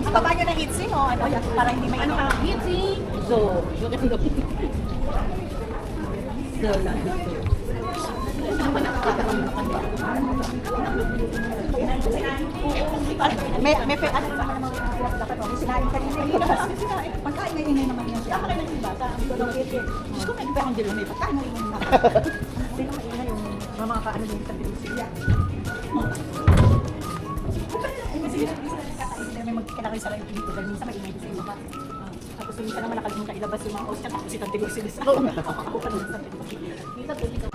Baba nyo na hitsi mo, ano, para hindi may ano ka. Hitsi! So, may ano naman dapat mo sinain kanina yun. Pagkain na yun naman yan siya. Ako lang yung bata. Diyos ko, may iba akong dilo. May pagkain na yun naman. Hindi ko maingay yung mga kaano yung sa bilisya. May magkakalakoy sa lang yung dito. Dahil minsan maingay doon sa iyo. Tapos minsan naman nakalimutan ilabas yung mga host. Tapos itang tigil sila. Ako pa naman sa tigil. Dito.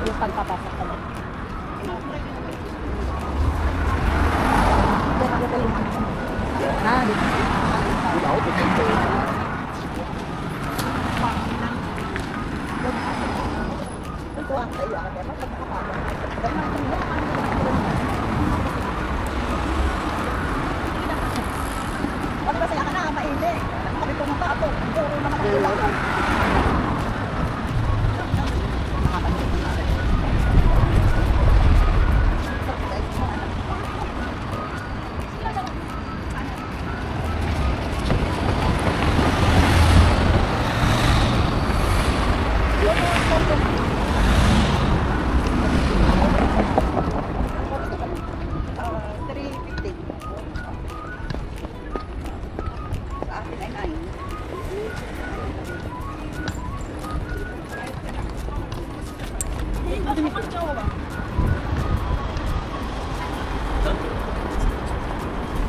Yung pagpapasok ka lang. Ano ba sila ka na? Maili. Kami pumunta ako. Puro naman ang ulang.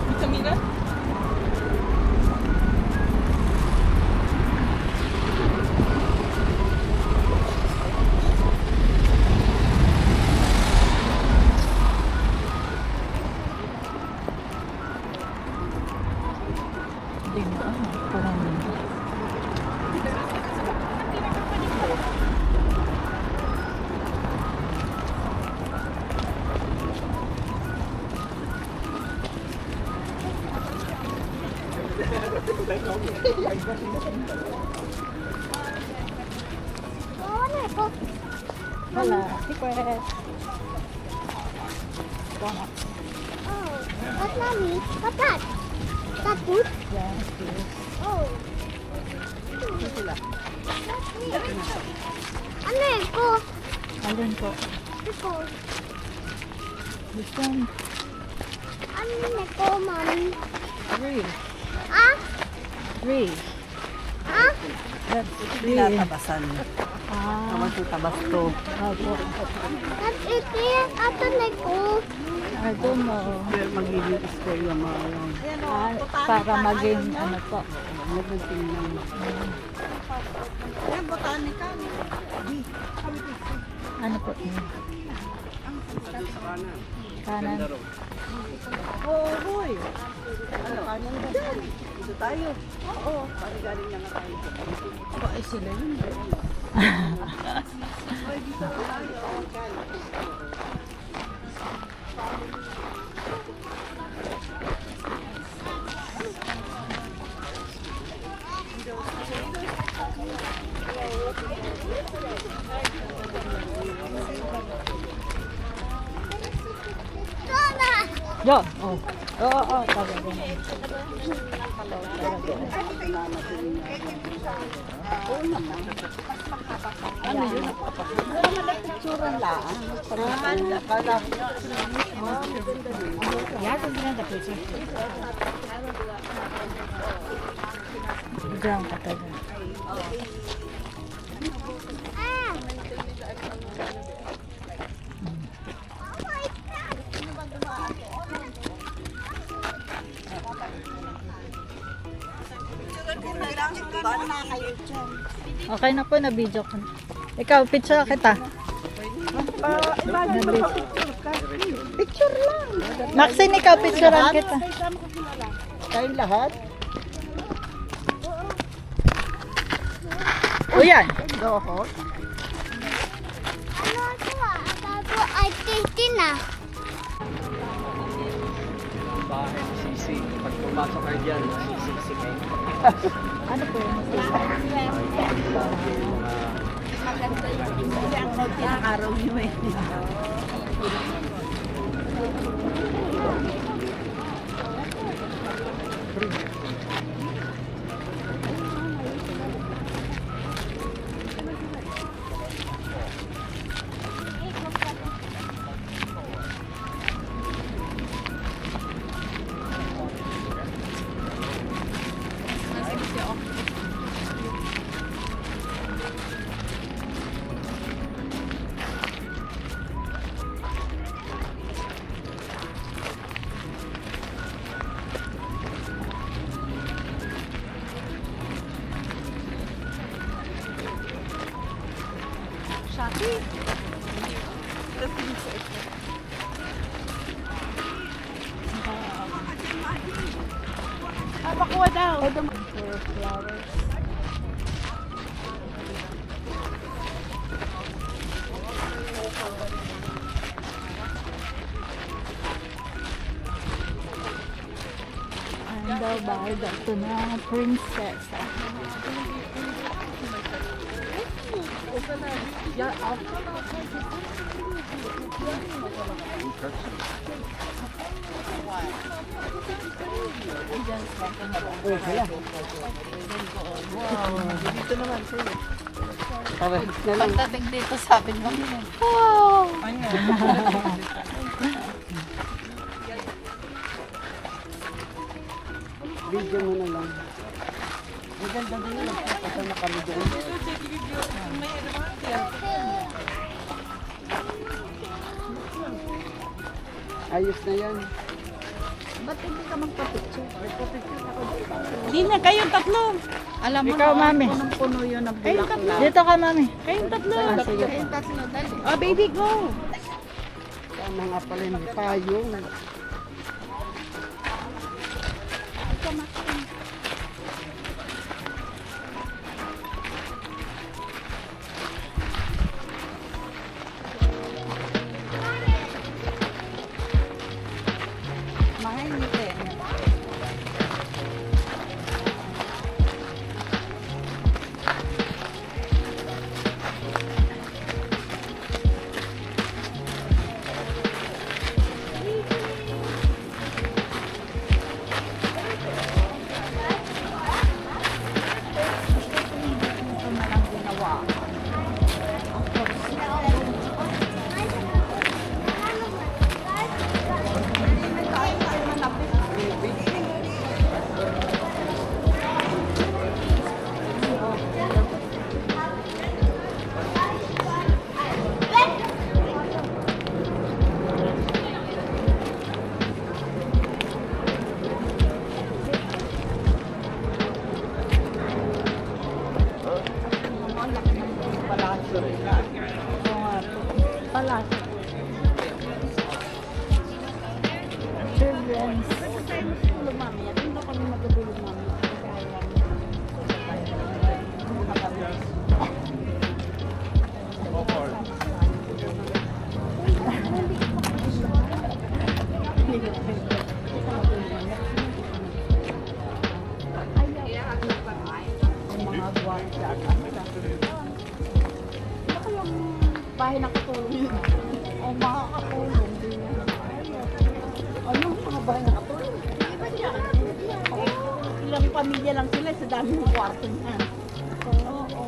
Vitamina? Wala. Secret. Oh, what's mommy? What's that? That food? Yes, yes. Oh. Ano ito? Alin po? Ito. This one. Ano ito, mommy? 3. Ah? 3. Ah? That's 3. Tinatabasan. Ah. Naman sa tabas to. Opo. That's it. Ato ito. I don't know. Pero magiging square yung mga yung Para maging ano po. magiging ng Yan, botanical. Ano po yun? Kanan. oh, hoy. Ano? Kanan doon. Dito tayo. Oo. Pari galing na nga tayo. Ba, ay sila yun. Ay, dito tayo. Yun. Oh. Oo, talaga. Ano yun? Picturean lang. Kala ko. Yeah, it's not the picture. Ground ka talaga. Ah! Okay na po, na-video ko. Ikaw, picture kita. Picture lang. Maxine, ikaw, picturean kita. Tayong lahat. O yan. Doho. Ano ito ah? Ako ay titin ah. Bahay ni Sisi. Pag pumasok kayo dyan, sisik kayo. Ano po yung Kasi ang konti ng araw niyo eh. Pakuha daw. Ang daw ba, ito na, princess. Pagdating dito, sabi mo. Video mo na lang. Ang ganda din yun. Kasi na kami doon. Ayos na yan. Ba't hindi ka magpa-picture? Hindi na, kayong tatlo. Alam mo Ikaw, na, mami. punong-puno yun ng bulaklak. Dito ka, mami. Kayong tatlo. Ah, sige. Kayong tatlo, dali. Oh, baby, go. Tama nga pala yung payong. Mahal nito eh. Bahay na katulong yun. O makakatulong din yan. Ano mga bahay na katulong? Ilang pamilya lang sila sa dami ng kwarto niya. Oo.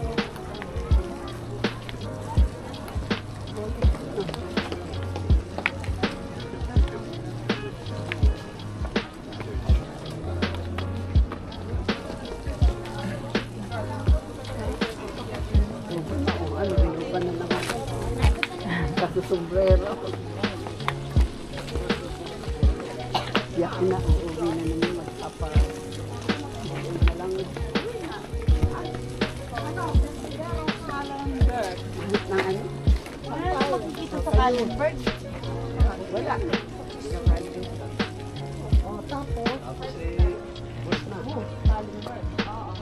Kung ano, binuban na naman. Kasusombrero. Yak na, uuwi na naman. Magpapa. Uuwi na lang. sa Kallenberg. Wala. Oh, tapos, Tapos eh, bus na. Kallenberg. Oo.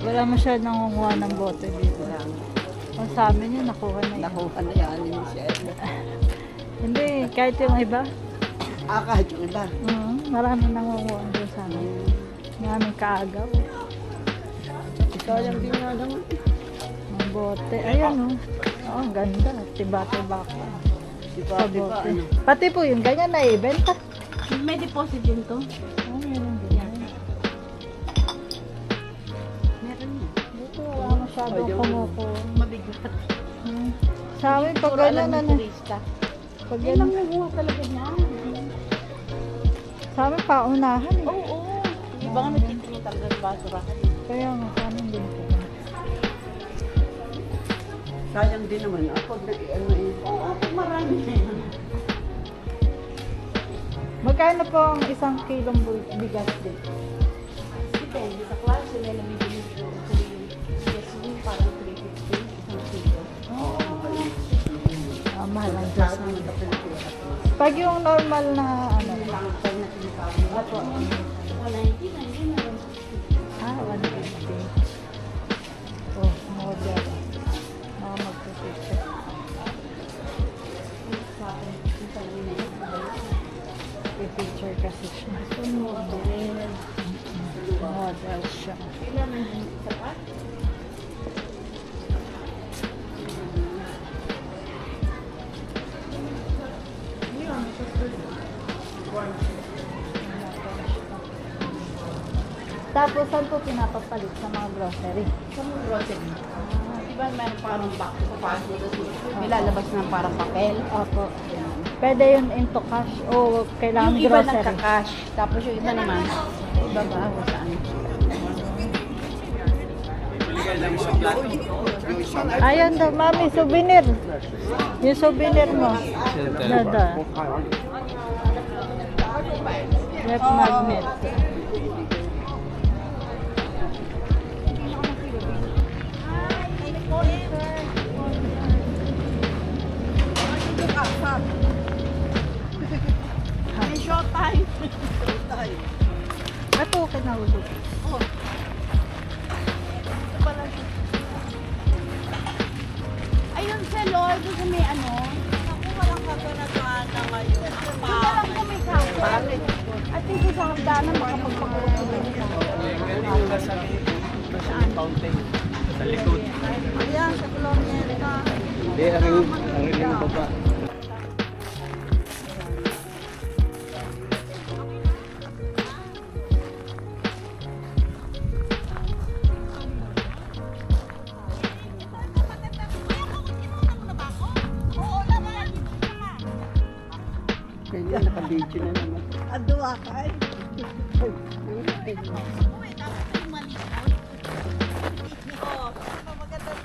Wala masyadong nangunguha ng bote dito. Ang sa amin yun, nakuha na yun. Nakuha na yan ni Michelle. Hindi, kahit yung iba. Kahit yung iba. Marami nangunguha doon sa amin. Maraming kaagaw. Sayang din nga naman. Ang bote. Ayan o. Oh, ang ganda. Tiba-tiba ko. Sa bote. Pati po yung ganyan na ibenta. May deposit din to. Oh, meron din yan. Meron yan. Dito wala masyadong kumukuha. Mabigat. Sa amin, pag gano'n ano. Pag Yan lang gano'n. nakuha talaga niya. Sa amin, paunahan eh. Oo. Iba nga nagtitingin talaga sa basurahan. Kaya nga, sa amin din po. Sayang din naman. Ako na ano eh. Oo, marami. Magkano po ang isang kilong bigas din? Depende sa klase na nabibili ko. Yes, yung parang 350 isang kilo. Mahal ang Diyos na. Pag yung normal na ano, Pag natinipawin. Apo. 190 na yun. 150. Oh, model. Magpipicture. Pipicture kasi siya. Model siya. Tapos, saan po pinapapalit sa mga grocery? Sa mga grocery. Diba meron parang box sa paso. Nilalabas ng parang papel. Opo. Pwede yun into cash o kailangan Yung iba grocery? nagka-cash. Tapos yung iba naman, iba ba kung saan. Bibigay lang sa plastic. Yung isang Ayan daw, mami, souvenir. Yung souvenir mo. Dada. Rep magnet. May short time. Ato, kinahulog. Ayun sa Lord, sa may ano. Ako walang kaganagawa na ngayon. Yung walang kumikawa. At dito sa hagdanan makapagpagpagpag. Meron yung nasa fountain. Sa likod. Ayan, sa Colonial na. Hindi, ang rin yung baba. Kaya naka-video na naman. Adwa ka eh.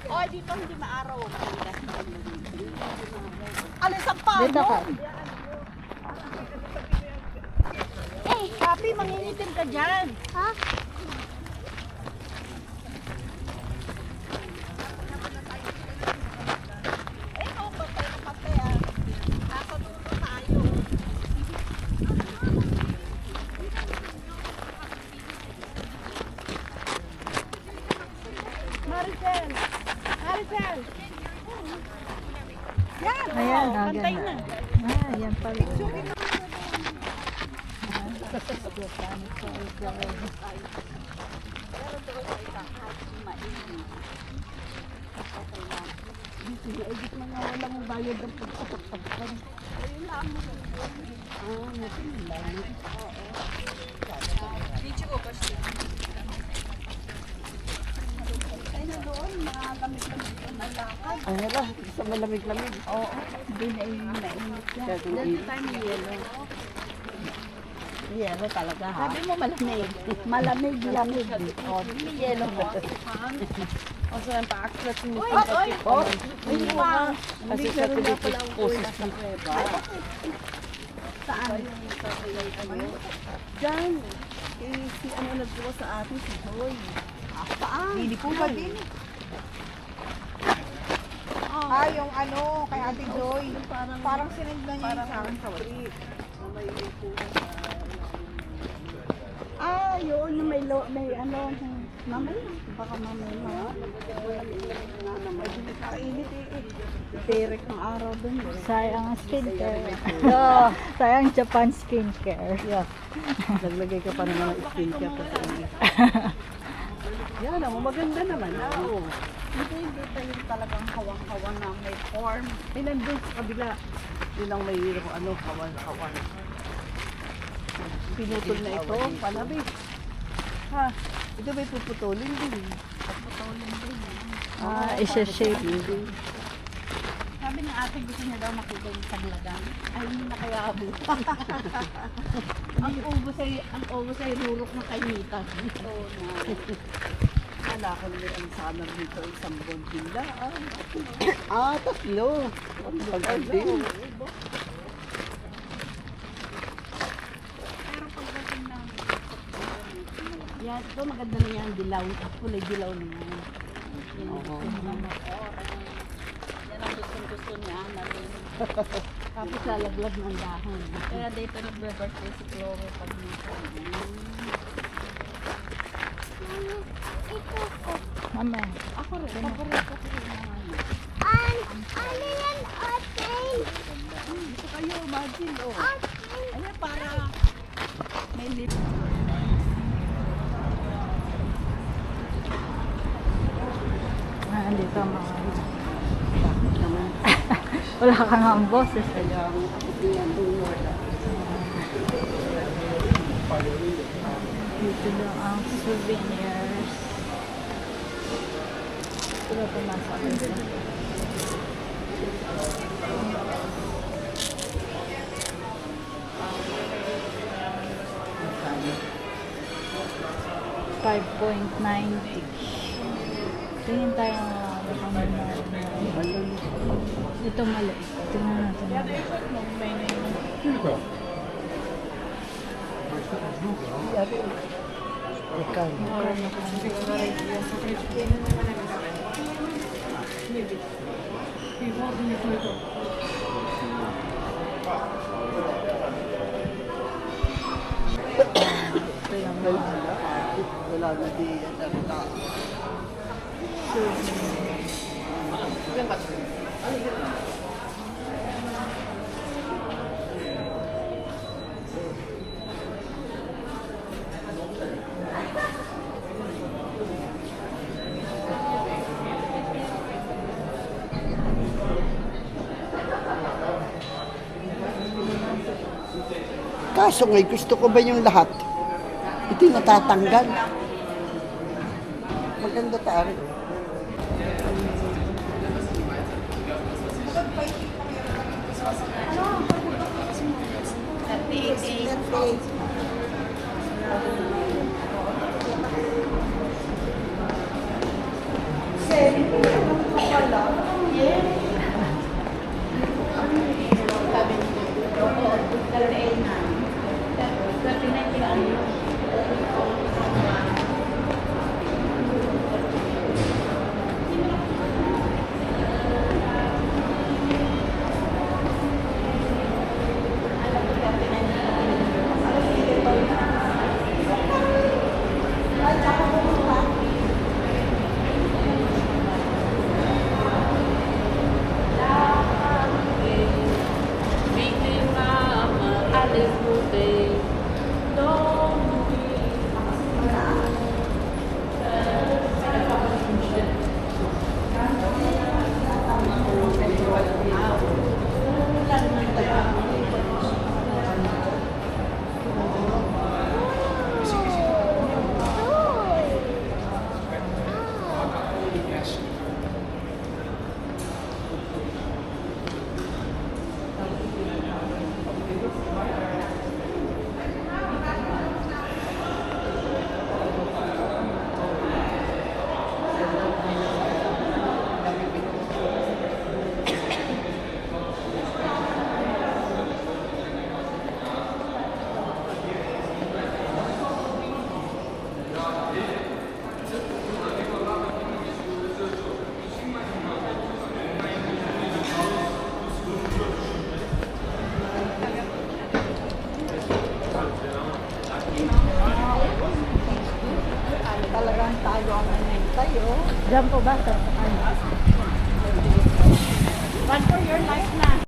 Oh, dito hindi maaraw. Alis ang pano. Dito ka. Eh, papi, mangingitim ka dyan. Ha? Maricel! Maricel! Yan! Ayan, oh, pantay na. Ayan pala. Ano ba? Sa malamig-lamig. Oo. Hindi na init yan. Dito tayo may yelo. Yelo talaga ha. Sabi mo malamig. Malamig, lamig. Oh, yelo ba? Also ein paar Achsen mit Oh, hindi mo ka. Also ich hatte wirklich großes Glück. Saan? Diyan. Si ano nagbuwa sa atin, si Joy. Saan? Hindi po ba din? Ah, yung ano, kay Ate Joy. Parang sinend na niya Parang sa akin. sa wali. May upuan Ah, yun, yung may ano, mamay. Baka mamay na. Kainit eh. Terek ng araw dun. Sayang ang skincare. Sayang Japan skincare. Yeah. Naglagay ka pa naman ng skincare pa sa inyo. Yan, maganda naman. Oo. Hindi pa yung talagang hawang-hawang na may form. Eh, nandun sa kabila. Yun ang may ano, kawan-kawan. Pinutol na ito, panabi. Ha? Ito may puputulin din. Isa-shape. Sabi ng ate gusto niya daw makita yung saglagan. Ay, hindi na kaya abo. ang ubos ay rurok ng kainitan. Oo na. Wala ko naman ang sana dito isang bondila. Tatlo. Ang din. Pero pagdating ng Yan, ito maganda na yan, dilaw. Kulay dilaw na yan. Oo. yan ang gusto niya natin. Tapos lalaglag ng dahon. Kaya dito nagbe-birthday si Chloe pag nito. Ito ko. Mama. Ako rin, paborito ko rin mga ano. Ano yan, atin? Ito kayo, imagine, oh. Atin. Ano para may lip. Andito ang mga... Wala kang ang boses. Kaya ang yan, wala. Dito lang ang souvenirs. Sila pumasok dito. $5.90. Tingin tayo baka may Balon. ito maliit. Tingnan natin. Wala na di. Kaso ngay gusto ko ba yung lahat? Ito yung natatanggal. Maganda tayo. tayo. Diyan po ba? Sa ano? Run for your life na.